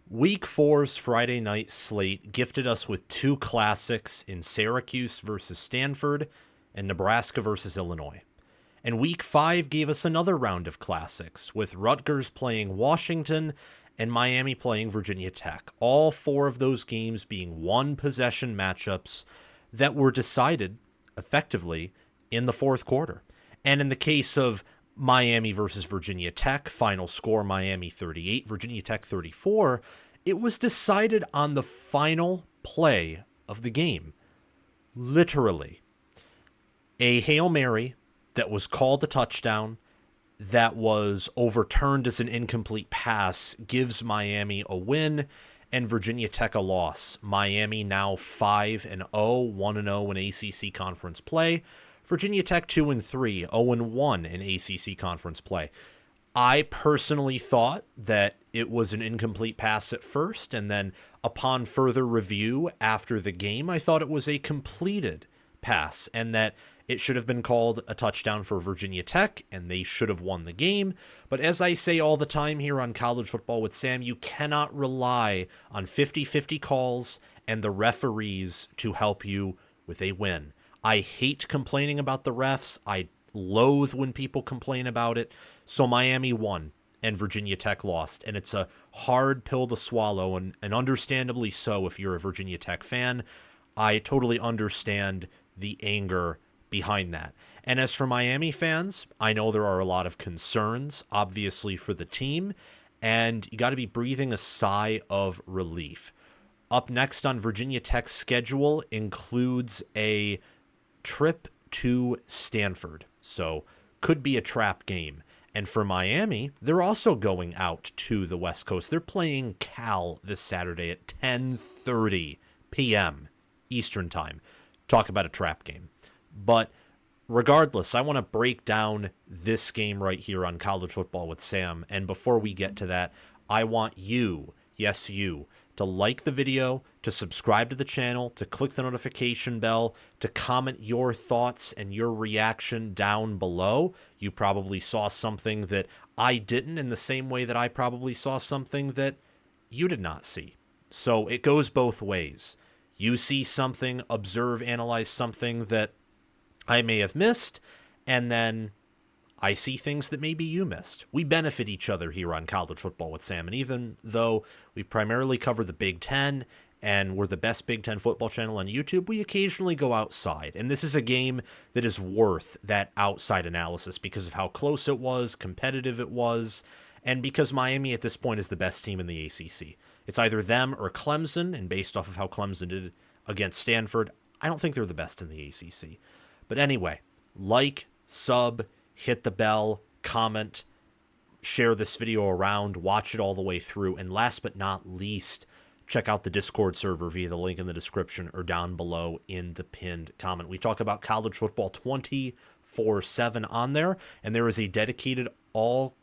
Week four's Friday night slate gifted us with two classics in Syracuse versus Stanford and Nebraska versus Illinois. And week five gave us another round of classics, with Rutgers playing Washington and Miami playing Virginia Tech. All four of those games being one-possession matchups that were decided, effectively, in the fourth quarter. And in the case of Miami versus Virginia Tech, final score Miami 38, Virginia Tech 34, it was decided on the final play of the game. Literally. A Hail Mary that was called a touchdown, that was overturned as an incomplete pass, gives Miami a win and Virginia Tech a loss. Miami now 5-0, 1-0 in ACC conference play. Virginia Tech 2-3, 0-1 in ACC conference play. I personally thought that it was an incomplete pass at first, and then upon further review after the game, I thought it was a completed pass, and that it should have been called a touchdown for Virginia Tech, and they should have won the game. But as I say all the time here on College Football with Sam, you cannot rely on 50-50 calls and the referees to help you with a win. I hate complaining about the refs. I loathe when people complain about it. So Miami won and Virginia Tech lost. And it's a hard pill to swallow, and understandably so if you're a Virginia Tech fan. I totally understand the anger behind that. And as for Miami fans, I know there are a lot of concerns, obviously, for the team. And you got to be breathing a sigh of relief. Up next on Virginia Tech's schedule includes a trip to Stanford, so could be a trap game. And for Miami, they're also going out to the West Coast. They're playing Cal this Saturday at 10:30 p.m. Eastern Time. Talk about a trap game. But regardless, I want to break down this game right here on College Football with Sam. And before we get to that, I want you, yes you, to like the video, to subscribe to the channel, to click the notification bell, to comment your thoughts and your reaction down below. You probably saw something that I didn't, in the same way that I probably saw something that you did not see. So it goes both ways. You see something, observe, analyze something that I may have missed, and then I see things that maybe you missed. We benefit each other here on College Football with Sam, and even though we primarily cover the Big Ten and we're the best Big Ten football channel on YouTube, we occasionally go outside. And this is a game that is worth that outside analysis because of how close it was, competitive it was, and because Miami at this point is the best team in the ACC. It's either them or Clemson, and based off of how Clemson did against Stanford, I don't think they're the best in the ACC. But anyway, like, sub, hit the bell, comment, share this video around, watch it all the way through, and last but not least, check out the Discord server via the link in the description or down below in the pinned comment. We talk about college football 24/7 on there, and there is a dedicated all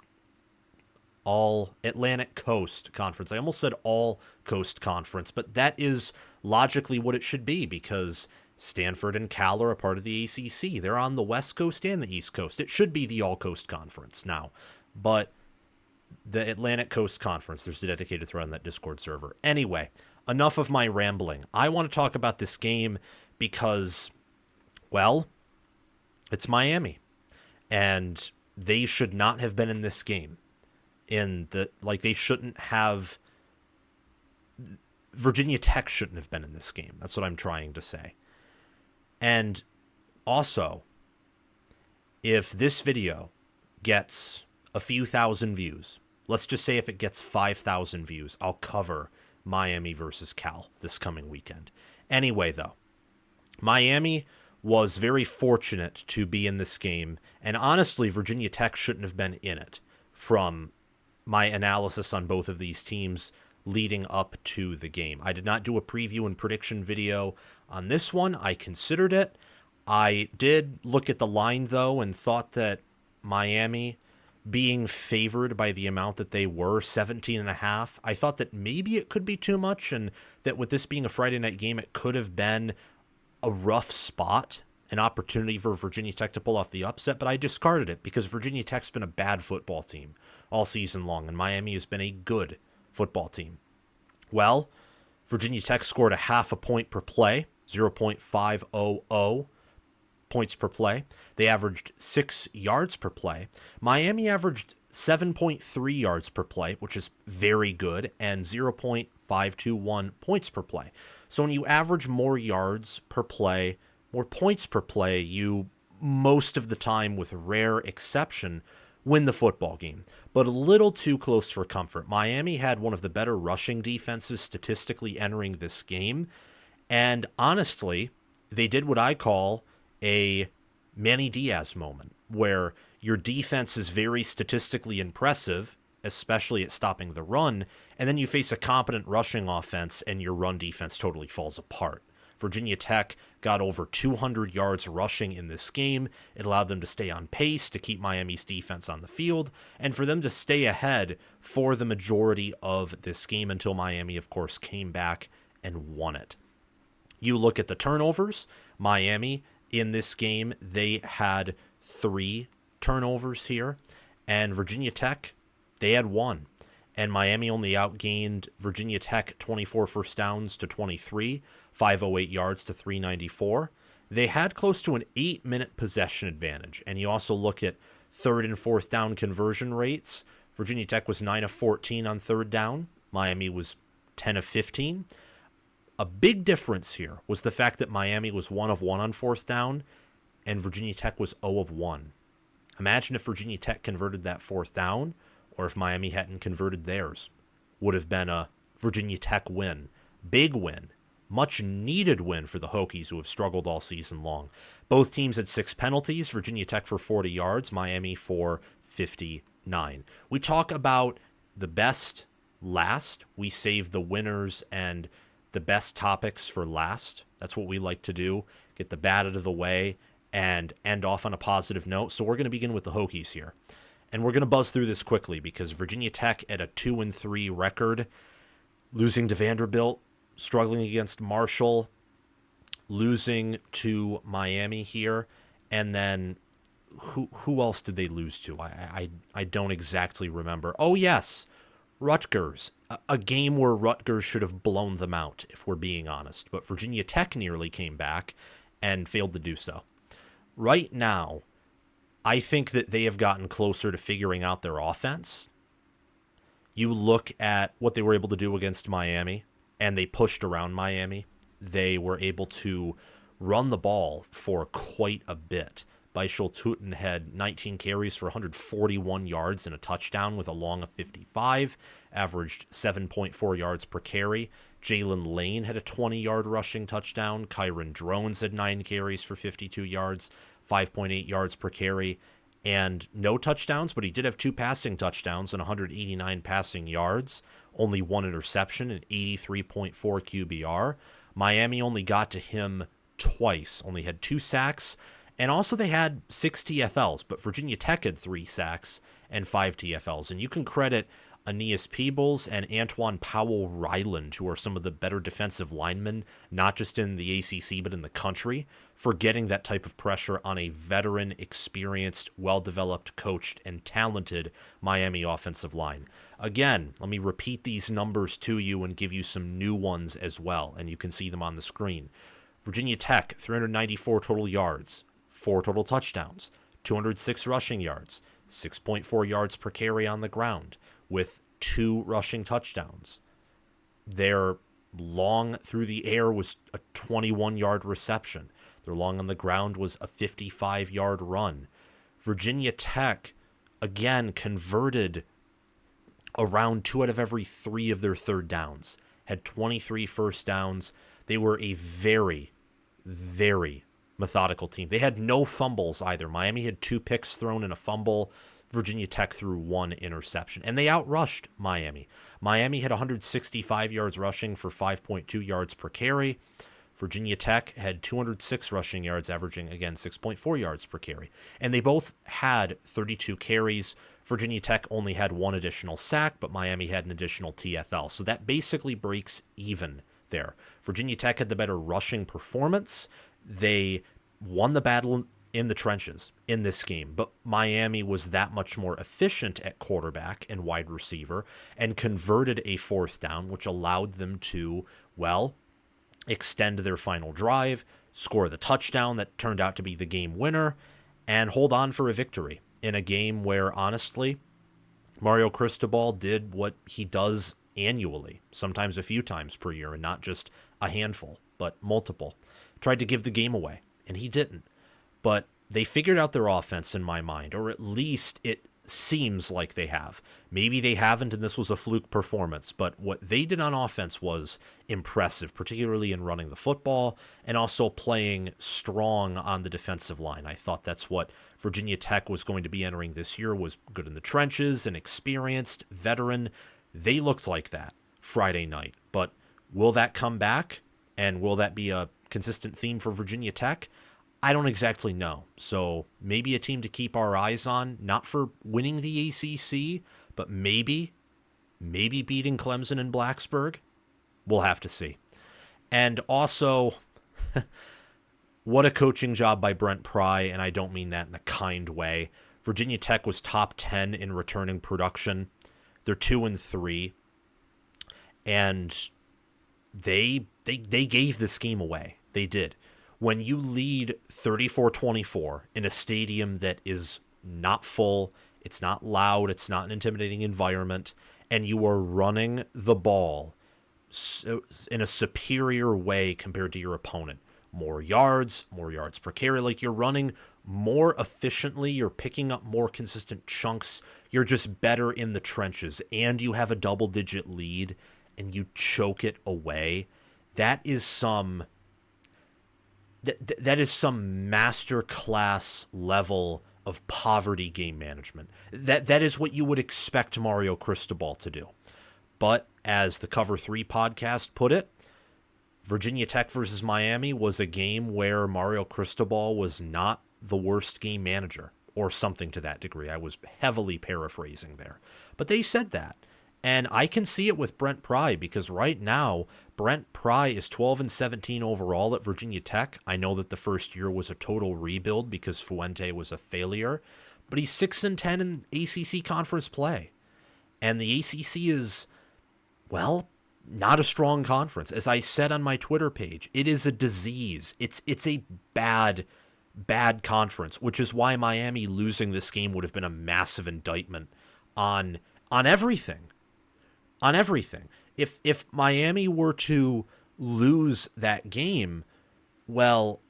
Atlantic Coast Conference. I almost said all Coast Conference, but that is logically what it should be because Stanford and Cal are a part of the ACC. They're on the West Coast and the East Coast. It should be the All Coast Conference now, but the Atlantic Coast Conference, there's a dedicated thread on that Discord server. Anyway, enough of my rambling. I want to talk about this game because, well, it's Miami, and they should not have been in this game. They shouldn't have. Virginia Tech shouldn't have been in this game. That's what I'm trying to say. And also, if this video gets a few thousand views, let's just say if it gets 5,000 views, I'll cover Miami versus Cal this coming weekend. Anyway, though, Miami was very fortunate to be in this game, and honestly, Virginia Tech shouldn't have been in it from my analysis on both of these teams leading up to the game. I did not do a preview and prediction video on this one. I considered it. I did look at the line, though, and thought that Miami being favored by the amount that they were, 17.5, I thought that maybe it could be too much, and that with this being a Friday night game, it could have been a rough spot, an opportunity for Virginia Tech to pull off the upset, but I discarded it because Virginia Tech's been a bad football team all season long, and Miami has been a good football team. Well, Virginia Tech scored a half a point per play, 0.500 points per play. They averaged 6 yards per play. Miami averaged 7.3 yards per play, which is very good, and 0.521 points per play. So when you average more yards per play, more points per play, you, most of the time with rare exception, win the football game. But a little too close for comfort. Miami had one of the better rushing defenses statistically entering this game, and honestly, they did what I call a Manny Diaz moment, where your defense is very statistically impressive, especially at stopping the run, and then you face a competent rushing offense and your run defense totally falls apart. Virginia Tech got over 200 yards rushing in this game. It allowed them to stay on pace to keep Miami's defense on the field and for them to stay ahead for the majority of this game until Miami, of course, came back and won it. You look at the turnovers. Miami, in this game, they had 3 turnovers here, and Virginia Tech, they had 1. And Miami only outgained Virginia Tech 24 first downs to 23, 508 yards to 394. They had close to an 8-minute possession advantage. And you also look at third and fourth down conversion rates. Virginia Tech was 9 of 14 on third down. Miami was 10 of 15. A big difference here was the fact that Miami was 1 of 1 on fourth down and Virginia Tech was 0 of 1. Imagine if Virginia Tech converted that fourth down, or if Miami hadn't converted theirs. Would have been a Virginia Tech win. Big win. Much needed win for the Hokies, who have struggled all season long. Both teams had 6 penalties. Virginia Tech for 40 yards, Miami for 59. We talk about the best last. We save the winners and the best topics for last. That's what we like to do. Get the bad out of the way and end off on a positive note. So we're going to begin with the Hokies here. And we're going to buzz through this quickly because Virginia Tech at a 2-3 record, losing to Vanderbilt, struggling against Marshall, losing to Miami here, and then who else did they lose to? I don't exactly remember. Oh, yes, Rutgers, a game where Rutgers should have blown them out, if we're being honest. But Virginia Tech nearly came back and failed to do so. Right now, I think that they have gotten closer to figuring out their offense. You look at what they were able to do against Miami, and they pushed around Miami. They were able to run the ball for quite a bit. Brycen had 19 carries for 141 yards and a touchdown with a long of 55, averaged 7.4 yards per carry. Jalen Lane had a 20-yard rushing touchdown. Kyron Drones had 9 carries for 52 yards, 5.8 yards per carry, and no touchdowns, but he did have 2 passing touchdowns and 189 passing yards, only 1 interception and 83.4 QBR. Miami only got to him twice, only had 2 sacks, and also they had 6 TFLs, but Virginia Tech had 3 sacks and 5 TFLs. And you can credit Aeneas Peebles and Antoine Powell-Ryland, who are some of the better defensive linemen, not just in the ACC, but in the country, for getting that type of pressure on a veteran, experienced, well-developed, coached, and talented Miami offensive line. Again, let me repeat these numbers to you and give you some new ones as well, and you can see them on the screen. Virginia Tech, 394 total yards, 4 total touchdowns, 206 rushing yards, 6.4 yards per carry on the ground, with 2 rushing touchdowns. Their long through the air was a 21-yard reception. Their long on the ground was a 55-yard run. Virginia Tech, again, converted around 2 out of every 3 of their third downs, had 23 first downs. They were a very, very methodical team. They had no fumbles either. Miami had 2 picks thrown and a fumble. Virginia Tech threw 1 interception, and they outrushed Miami. Miami had 165 yards rushing for 5.2 yards per carry. Virginia Tech had 206 rushing yards, averaging, again, 6.4 yards per carry. And they both had 32 carries. Virginia Tech only had 1 additional sack, but Miami had an additional TFL. So that basically breaks even there. Virginia Tech had the better rushing performance. They won the battle in the trenches in this game, but Miami was that much more efficient at quarterback and wide receiver and converted a fourth down, which allowed them to, well, extend their final drive, score the touchdown that turned out to be the game winner, and hold on for a victory in a game where, honestly, Mario Cristobal did what he does annually, sometimes a few times per year, and not just a handful, but multiple. Tried to give the game away, and he didn't. But they figured out their offense in my mind, or at least it seems like they have. Maybe they haven't, and this was a fluke performance, but what they did on offense was impressive, particularly in running the football and also playing strong on the defensive line. I thought that's what Virginia Tech was going to be entering this year, was good in the trenches and experienced, veteran. They looked like that Friday night, but will that come back? And will that be a consistent theme for Virginia Tech? I don't exactly know. So maybe a team to keep our eyes on, not for winning the ACC, but maybe beating Clemson and Blacksburg. We'll have to see. And also, what a coaching job by Brent Pry, and I don't mean that in a kind way. Virginia Tech was top 10 in returning production. They're 2-3, and they gave this game away. They did. When you lead 34-24 in a stadium that is not full, it's not loud, it's not an intimidating environment, and you are running the ball in a superior way compared to your opponent. More yards per carry, like you're running more efficiently, you're picking up more consistent chunks, you're just better in the trenches, and you have a double-digit lead, and you choke it away. That is some master class level of poverty game management. That is what you would expect Mario Cristobal to do. But as the Cover 3 podcast put it, Virginia Tech versus Miami was a game where Mario Cristobal was not the worst game manager, or something to that degree. I was heavily paraphrasing there. But they said that. And I can see it with Brent Pry, because right now, Brent Pry is 12-17 overall at Virginia Tech. I know that the first year was a total rebuild because Fuente was a failure, but he's 6-10 in ACC conference play. And the ACC is, well, not a strong conference. As I said on my Twitter page, it is a disease. It's a bad conference, which is why Miami losing this game would have been a massive indictment on everything. On everything. If Miami were to lose that game, well,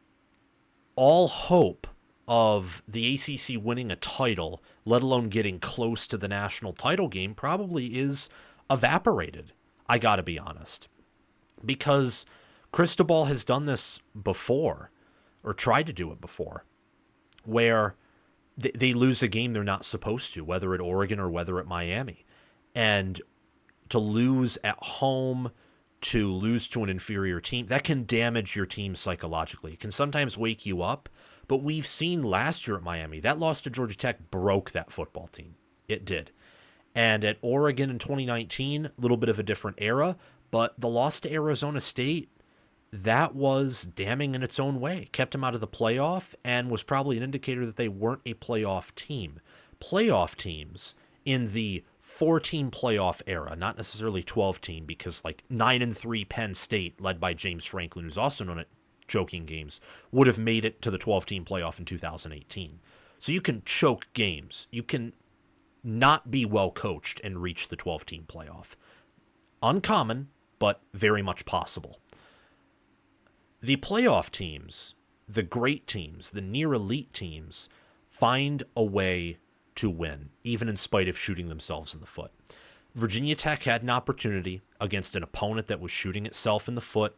all hope of the ACC winning a title, let alone getting close to the national title game, probably is evaporated. I gotta be honest. Because Cristobal has done this before, or tried to do it before, where they lose a game they're not supposed to, whether at Oregon or whether at Miami. And to lose at home, to lose to an inferior team, that can damage your team psychologically. It can sometimes wake you up, but we've seen last year at Miami, that loss to Georgia Tech broke that football team. It did. And at Oregon in 2019, a little bit of a different era, but the loss to Arizona State, that was damning in its own way. Kept them out of the playoff and was probably an indicator that they weren't a playoff team. Playoff teams in the 4-team playoff era, not necessarily 12-team, because like 9-3 Penn State, led by James Franklin, who's also known at choking games, would have made it to the 12-team playoff in 2018. So you can choke games. You can not be well coached and reach the 12-team playoff. Uncommon, but very much possible. The playoff teams, the great teams, the near elite teams, find a way to win, even in spite of shooting themselves in the foot. Virginia Tech had an opportunity against an opponent that was shooting itself in the foot,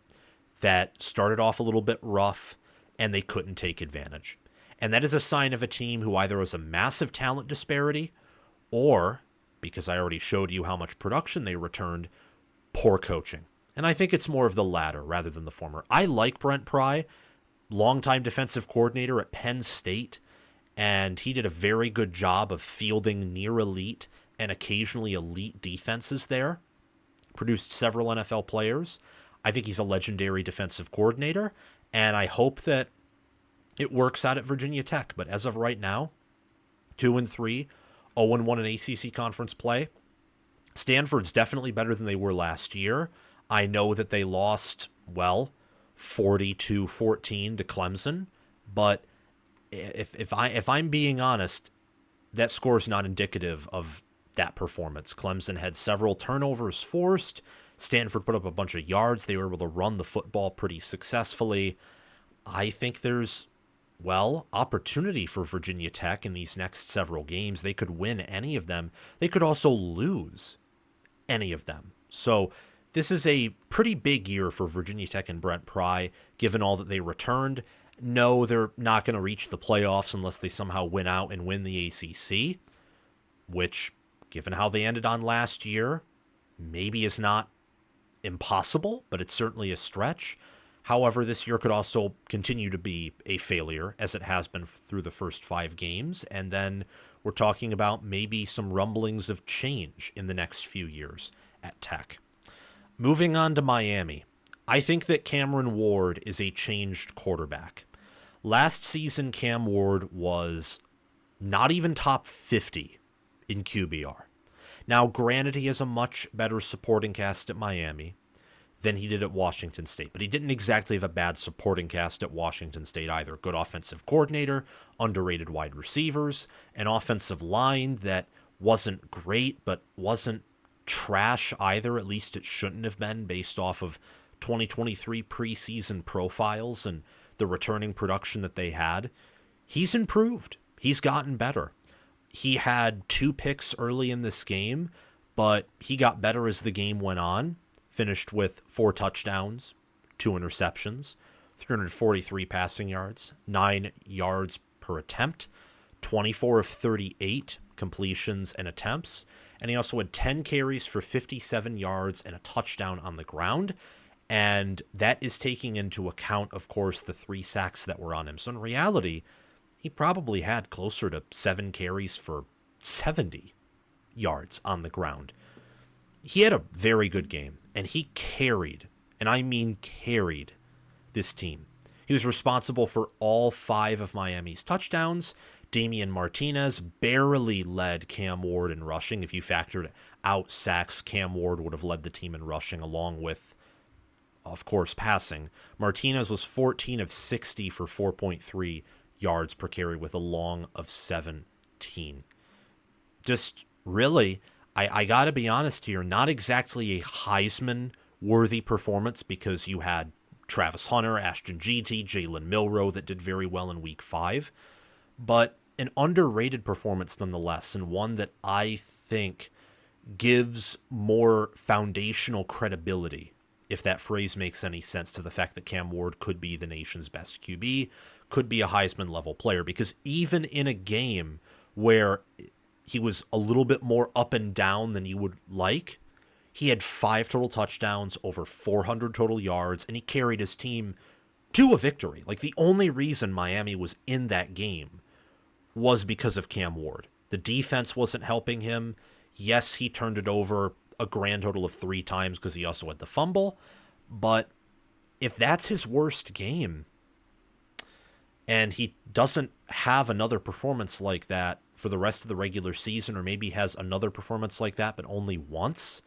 that started off a little bit rough, and they couldn't take advantage. And that is a sign of a team who either has a massive talent disparity, or, because I already showed you how much production they returned, poor coaching. And I think it's more of the latter rather than the former. I like Brent Pry, longtime defensive coordinator at Penn State, and he did a very good job of fielding near elite and occasionally elite defenses there. Produced several NFL players. I think he's a legendary defensive coordinator, and I hope that it works out at Virginia Tech. But as of right now, 2-3, 0-1 in ACC conference play. Stanford's definitely better than they were last year. I know that they lost, 40-14 to Clemson, but if I'm being honest, that score is not indicative of that performance. Clemson had several turnovers forced. Stanford put up a bunch of yards. They were able to run the football pretty successfully. I think there's, opportunity for Virginia Tech in these next several games. They could win any of them. They could also lose any of them. So this is a pretty big year for Virginia Tech and Brent Pry, given all that they returned. No, they're not going to reach the playoffs unless they somehow win out and win the ACC, which, given how they ended on last year, maybe is not impossible, but it's certainly a stretch. However, this year could also continue to be a failure, as it has been through the first 5 games, and then we're talking about maybe some rumblings of change in the next few years at Tech. Moving on to Miami, I think that Cameron Ward is a changed quarterback. Last season, Cam Ward was not even top 50 in QBR. Now, granted, he has a much better supporting cast at Miami than he did at Washington State, but he didn't exactly have a bad supporting cast at Washington State either. Good offensive coordinator, underrated wide receivers, an offensive line that wasn't great, but wasn't trash either. At least it shouldn't have been based off of 2023 preseason profiles and the returning production that they had. He's improved. He's gotten better. He had 2 picks early in this game, but he got better as the game went on. Finished with 4 touchdowns, 2 interceptions, 343 passing yards, 9 yards per attempt, 24 of 38 completions and attempts, and he also had 10 carries for 57 yards and a touchdown on the ground, and that is taking into account, of course, the 3 sacks that were on him. So in reality, he probably had closer to 7 carries for 70 yards on the ground. He had a very good game, and he carried, and I mean carried, this team. He was responsible for all 5 of Miami's touchdowns. Damian Martinez barely led Cam Ward in rushing. If you factored out sacks, Cam Ward would have led the team in rushing along with, of course, passing. Martinez was 14 of 60 for 4.3 yards per carry with a long of 17. Just really, I got to be honest here, not exactly a Heisman-worthy performance because you had Travis Hunter, Ashton Jeanty, Jalen Milroe that did very well in Week 5, but an underrated performance nonetheless, and one that I think gives more foundational credibility, if that phrase makes any sense, to the fact that Cam Ward could be the nation's best QB, could be a Heisman-level player, because even in a game where he was a little bit more up and down than you would like, he had 5 total touchdowns, over 400 total yards, and he carried his team to a victory. Like, the only reason Miami was in that game was because of Cam Ward. The defense wasn't helping him. Yes, he turned it over a grand total of 3 times because he also had the fumble, but if that's his worst game, and he doesn't have another performance like that for the rest of the regular season, or maybe has another performance like that but only once,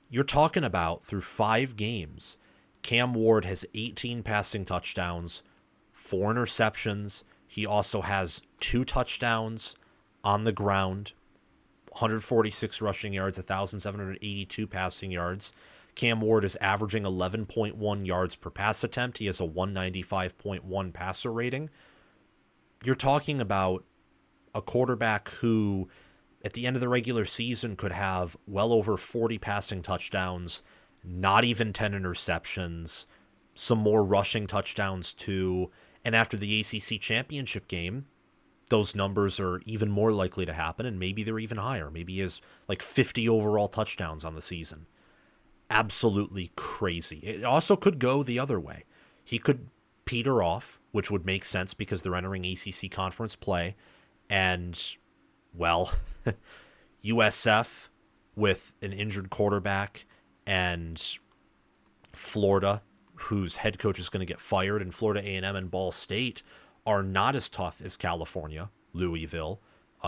you're talking about, through 5 games, Cam Ward has 18 passing touchdowns, 4 interceptions. He also has 2 touchdowns on the ground, 146 rushing yards, 1,782 passing yards. Cam Ward is averaging 11.1 yards per pass attempt. He has a 195.1 passer rating. You're talking about a quarterback who, at the end of the regular season, could have well over 40 passing touchdowns, not even 10 interceptions, some more rushing touchdowns too, and after the ACC championship game, those numbers are even more likely to happen, and maybe they're even higher. Maybe he has like 50 overall touchdowns on the season. Absolutely crazy. It also could go the other way. He could peter off, which would make sense because they're entering ACC conference play, and, USF with an injured quarterback, and Florida, whose head coach is going to get fired, and Florida A&M and Ball State are not as tough as California, Louisville.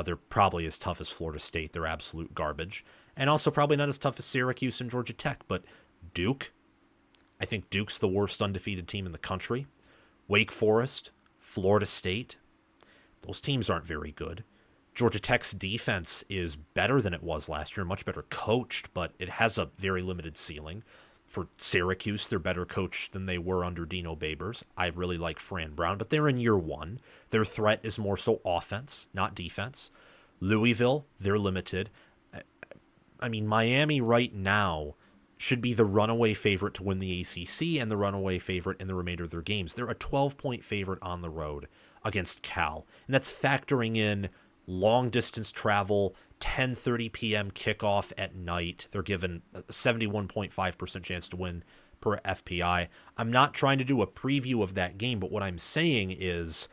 They're probably as tough as Florida State. They're absolute garbage. And also probably not as tough as Syracuse and Georgia Tech. But Duke, I think Duke's the worst undefeated team in the country. Wake Forest, Florida State, those teams aren't very good. Georgia Tech's defense is better than it was last year, much better coached, but it has a very limited ceiling. For Syracuse, they're better coached than they were under Dino Babers. I really like Fran Brown, but they're in year one. Their threat is more so offense, not defense. Louisville, they're limited. I mean, Miami right now should be the runaway favorite to win the ACC and the runaway favorite in the remainder of their games. They're a 12-point favorite on the road against Cal, and that's factoring in long-distance travel, 10:30 p.m. kickoff at night. They're given a 71.5% chance to win per FPI. I'm not trying to do a preview of that game, but what I'm saying is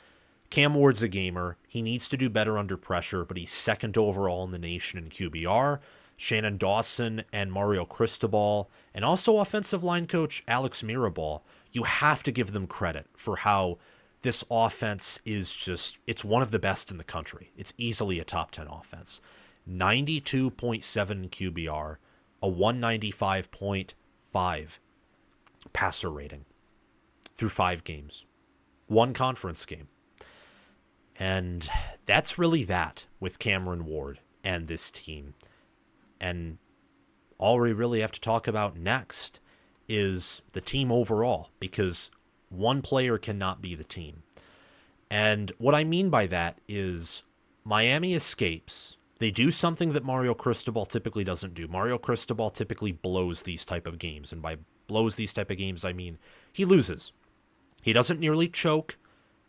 Cam Ward's a gamer. He needs to do better under pressure, but he's second overall in the nation in QBR. Shannon Dawson and Mario Cristobal, and also offensive line coach Alex Mirabal, you have to give them credit for how this offense is just, it's one of the best in the country. It's easily a top 10 offense. 92.7 QBR, a 195.5 passer rating through 5 games, 1 conference game. And that's really that with Cameron Ward and this team. And all we really have to talk about next is the team overall, because one player cannot be the team. And what I mean by that is Miami escapes. They do something that Mario Cristobal typically doesn't do. Mario Cristobal typically blows these type of games. And by blows these type of games, I mean he loses. He doesn't nearly choke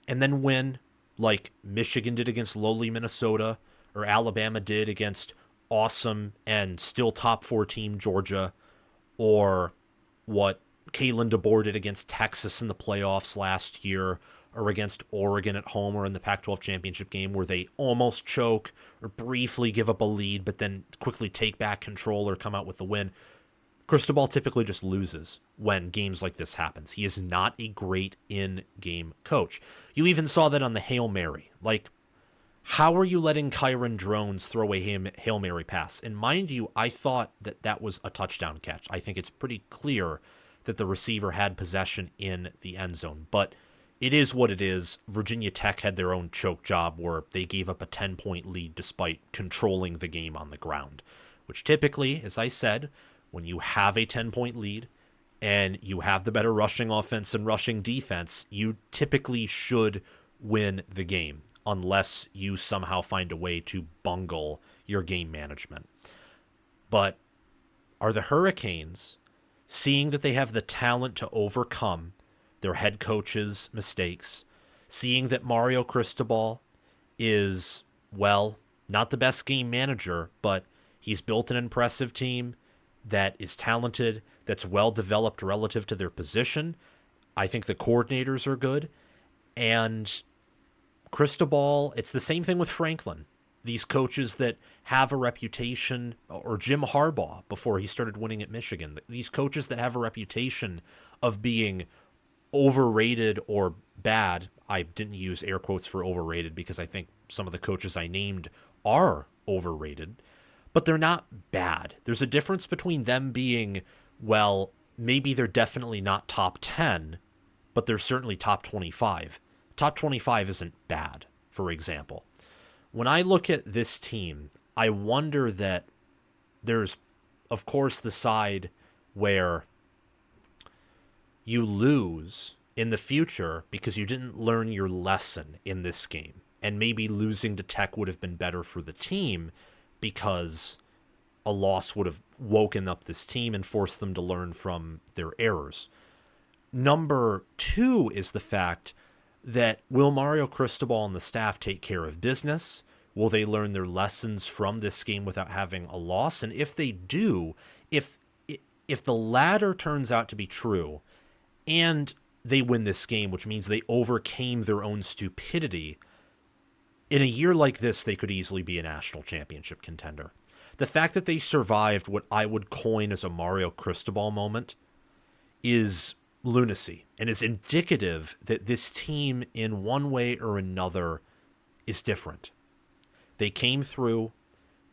and then win like Michigan did against lowly Minnesota or Alabama did against awesome and still top 4 team Georgia, or what Kalen DeBoer did against Texas in the playoffs last year, or against Oregon at home or in the Pac-12 championship game where they almost choke or briefly give up a lead but then quickly take back control or come out with the win. Cristobal typically just loses when games like this happens. He is not a great in-game coach. You even saw that on the Hail Mary. Like, how are you letting Kyron Drones throw a Hail Mary pass? And mind you, I thought that that was a touchdown catch. I think it's pretty clear that the receiver had possession in the end zone. But it is what it is. Virginia Tech had their own choke job where they gave up a 10-point lead despite controlling the game on the ground, which typically, as I said, when you have a 10-point lead and you have the better rushing offense and rushing defense, you typically should win the game, unless you somehow find a way to bungle your game management. But are the Hurricanes, seeing that they have the talent to overcome their head coach's mistakes, seeing that Mario Cristobal is, well, not the best game manager, but he's built an impressive team that is talented, that's well-developed relative to their position. I think the coordinators are good. And Cristobal, it's the same thing with Franklin. These coaches that have a reputation, or Jim Harbaugh before he started winning at Michigan, these coaches that have a reputation of being overrated or bad. I didn't use air quotes for overrated because I think some of the coaches I named are overrated, but they're not bad. There's a difference between them being, well, maybe they're definitely not top 10, but they're certainly top 25. Top 25 isn't bad, for example. When I look at this team, I wonder that there's, of course, the side where you lose in the future because you didn't learn your lesson in this game. And maybe losing to Tech would have been better for the team because a loss would have woken up this team and forced them to learn from their errors. Number 2 is the fact that will Mario Cristobal and the staff take care of business? Will they learn their lessons from this game without having a loss? And if they do, if the latter turns out to be true and they win this game, which means they overcame their own stupidity, in a year like this, they could easily be a national championship contender. The fact that they survived what I would coin as a Mario Cristobal moment is lunacy and is indicative that this team, in one way or another, is different. They came through,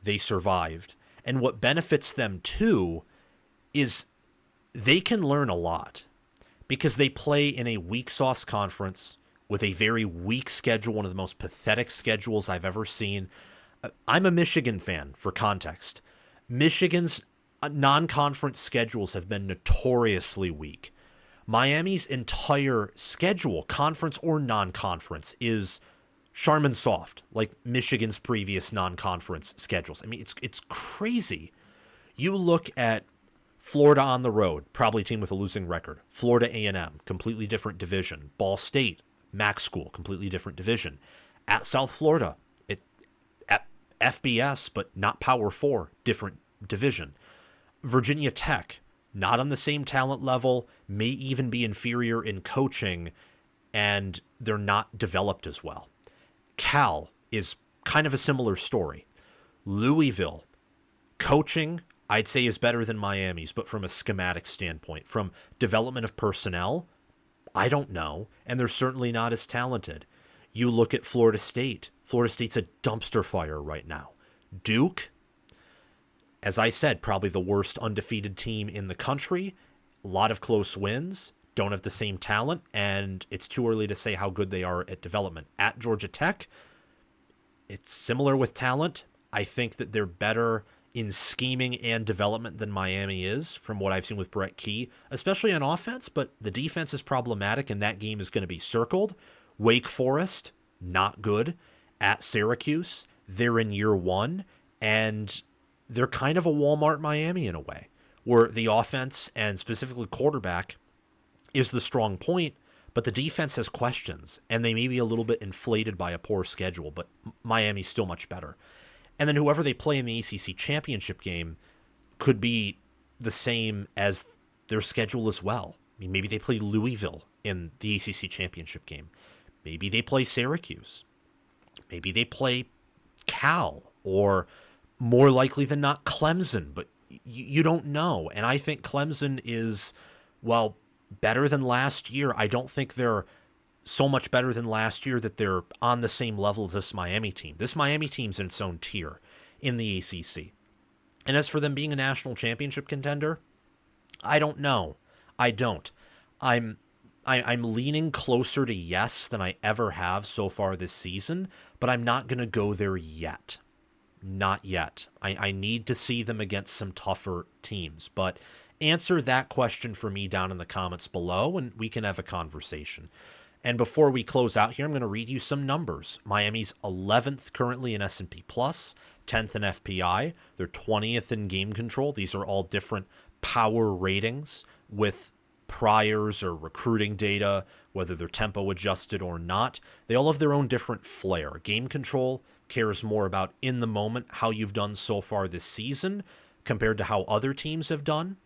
they survived, and what benefits them too is they can learn a lot because they play in a weak sauce conference with a very weak schedule, one of the most pathetic schedules I've ever seen. I'm a Michigan fan, for context. Michigan's non-conference schedules have been notoriously weak. Miami's entire schedule, conference or non-conference, is Charmin soft, like Michigan's previous non-conference schedules. I mean, it's crazy. You look at Florida on the road, probably a team with a losing record. Florida A&M, completely different division. Ball State, MAC school, completely different division. At South Florida, at FBS, but not Power 4, different division. Virginia Tech, not on the same talent level, may even be inferior in coaching, and they're not developed as well. Cal is kind of a similar story. Louisville, coaching, I'd say, is better than Miami's, but from a schematic standpoint, from development of personnel, I don't know, and they're certainly not as talented. You look at Florida State. Florida State's a dumpster fire right now. Duke, as I said, probably the worst undefeated team in the country. A lot of close wins, don't have the same talent, and it's too early to say how good they are at development. At Georgia Tech, it's similar with talent. I think that they're better in scheming and development than Miami is, from what I've seen with Brett Key, especially on offense, but the defense is problematic, and that game is going to be circled. Wake Forest, not good. At Syracuse, they're in year one, and they're kind of a Walmart Miami in a way, where the offense, and specifically quarterback, is the strong point, but the defense has questions, and they may be a little bit inflated by a poor schedule, but Miami's still much better. And then whoever they play in the ACC championship game could be the same as their schedule as well. I mean, maybe they play Louisville in the ACC championship game. Maybe they play Syracuse. Maybe they play Cal, or more likely than not Clemson, but you don't know. And I think Clemson is, well, better than last year. I don't think they're so much better than last year that they're on the same level as this Miami team. This Miami team's in its own tier in the ACC. And as for them being a national championship contender, I don't know. I don't. I'm leaning closer to yes than I ever have so far this season, but I'm not going to go there yet. Not yet. I need to see them against some tougher teams. But answer that question for me down in the comments below, and we can have a conversation. And before we close out here, I'm going to read you some numbers. Miami's 11th currently in S&P+, 10th in FPI. They're 20th in game control. These are all different power ratings with priors or recruiting data, whether they're tempo adjusted or not. They all have their own different flair. Game control cares more about in the moment how you've done so far this season compared to how other teams have done.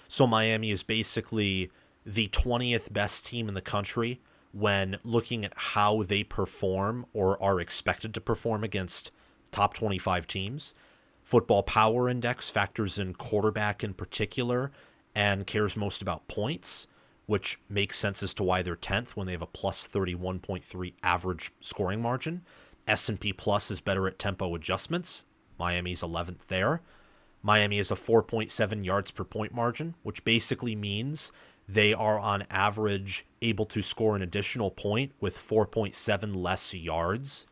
So Miami is basically the 20th best team in the country when looking at how they perform or are expected to perform against top 25 teams. Football Power Index factors in quarterback in particular and cares most about points, which makes sense as to why they're 10th when they have a plus 31.3 average scoring margin. S&P Plus is better at tempo adjustments. Miami's 11th there. Miami has a 4.7 yards per point margin, which basically means they are on average able to score an additional point with 4.7 less yards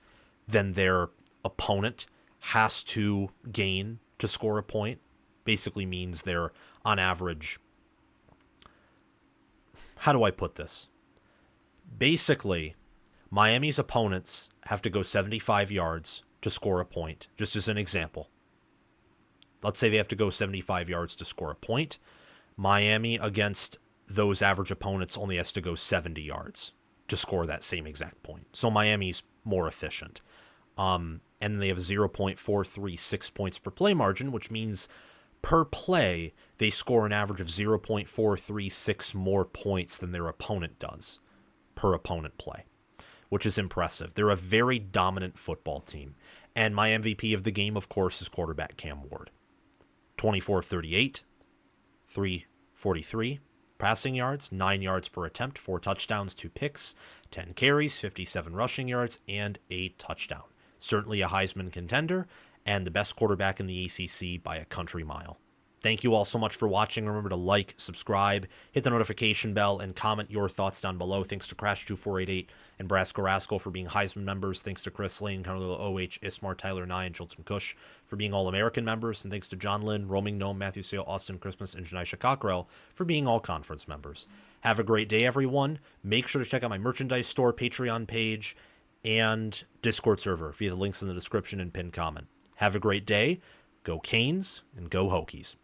than their opponent has to gain to score a point. Basically means they're on average. How do I put this? Basically, Miami's opponents have to go 75 yards to score a point, just as an example. Let's say they have to go 75 yards to score a point. Miami against those average opponents only has to go 70 yards to score that same exact point. So Miami's more efficient. And they have 0.436 points per play margin, which means per play, they score an average of 0.436 more points than their opponent does per opponent play, which is impressive. They're a very dominant football team. And my MVP of the game, of course, is quarterback Cam Ward. 24 of 38, 343, passing yards, 9 yards per attempt, 4 touchdowns, 2 picks, 10 carries, 57 rushing yards, and a touchdown. Certainly a Heisman contender, and the best quarterback in the ACC by a country mile. Thank you all so much for watching. Remember to like, subscribe, hit the notification bell, and comment your thoughts down below. Thanks to Crash2488 and Brasko Rascal for being Heisman members. Thanks to Chris Lane, Carlo OH, Ismar, Tyler Nye, and Chilton Cush for being All-American members. And thanks to John Lynn, Roaming Gnome, Matthew Sale, Austin Christmas, and Janisha Cockrell for being All-Conference members. Have a great day, everyone. Make sure to check out my merchandise store, Patreon page, and Discord server via the links in the description and pinned comment. Have a great day. Go Canes and go Hokies.